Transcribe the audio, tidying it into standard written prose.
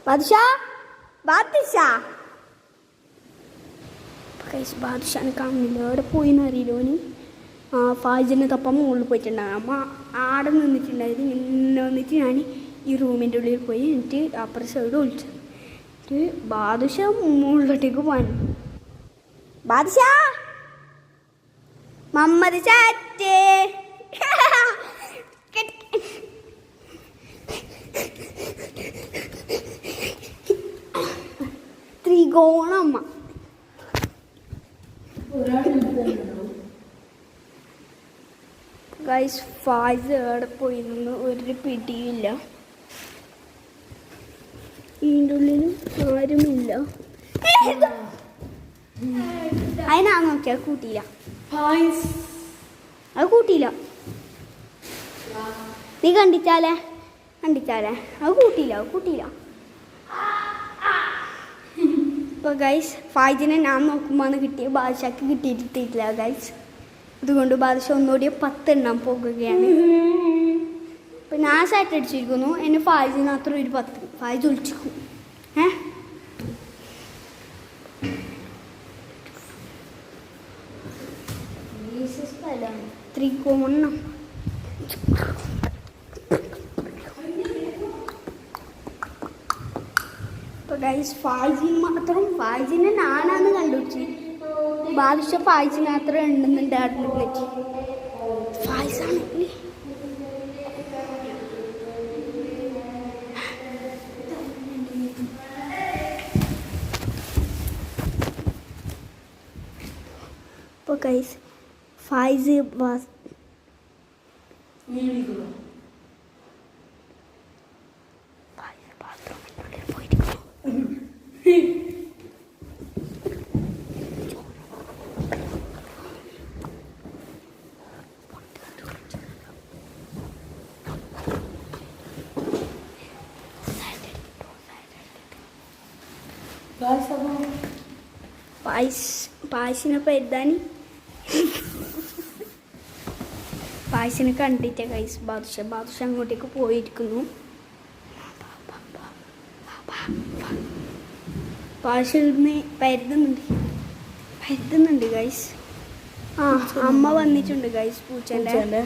ബാദുഷാ ബാദുഷാ ബാദുഷാനെ കാണുന്നില്ല. എവിടെ പോയിന്ന് അറിയില്ല. ഓന് ഫാജിന് തപ്പം മുകളിൽ പോയിട്ടുണ്ടാകും. അമ്മ ആടെ നിന്നിട്ടുണ്ടായത്. ഇങ്ങനെ വന്നിട്ട് ഞാൻ ഈ റൂമിൻ്റെ ഉള്ളിൽ പോയി. എന്നിട്ട് അപ്പുറത്തെ സൈഡ് വിളിച്ചു. എന്നിട്ട് ബാദുഷ മുകളിലോട്ടേക്ക് പോകാൻ. ബാദുഷാ മമ്മത് ചാറ്റേ ത്രികോണമ്മ ഗൈസ് ഫായിസ് എവിടെ പോയിരുന്നു ഒരു പിടിയില്ല. ഇതിൻ്റെ ഉള്ളിലും ആരുമില്ല. അതിനാ നോക്കിയാ കൂട്ടിയില്ല. അത് കൂട്ടിയില്ല. നീ കണ്ടിച്ചാലേ അത് കൂട്ടിയില്ല. ഇപ്പോൾ ഗൈസ് ഫായിജിനെ ഞാൻ നോക്കുമ്പോൾ കിട്ടിയ ബാദുഷാക്ക് കിട്ടിയിട്ടില്ല ഗൈസ്. അതുകൊണ്ട് ബാദുഷ ഒന്നുകൂടി 10 എണ്ണം പോകുകയാണ്. ഇപ്പം ഞാൻ സെറ്റ് അടിച്ചിരിക്കുന്നു. എന്നെ ഫായിജിന് അത്ര ഒരു 10 ഫായിജ് ഒളിച്ചിരിക്കും. ത്രികോണം ഇപ്പോൾ ഗൈസ് ഫായിജിനെ ഞാനാണ് കണ്ടുപിടിച്ച്. ബാദുഷ ഫായിജിന് അത്ര ഉണ്ടെന്നുണ്ടായിരുന്നു. ഫായിസാണ് ഇപ്പോൾ ഗൈസ് ഫായിസ് ബാത്റൂമിനുള്ളിൽ പോയിരിക്കുന്നു. പായസിനൊപ്പം എഴുതാൻ പായസിനെ കണ്ടിട്ട ഗൈസ് ബാദുഷ അങ്ങോട്ടേക്ക് പോയിരിക്കുന്നു. പായസിന് പരുതുന്നുണ്ട് ഗൈസ്. അമ്മ വന്നിട്ടുണ്ട് ഗൈസ് പൂച്ചേൻ്റെ.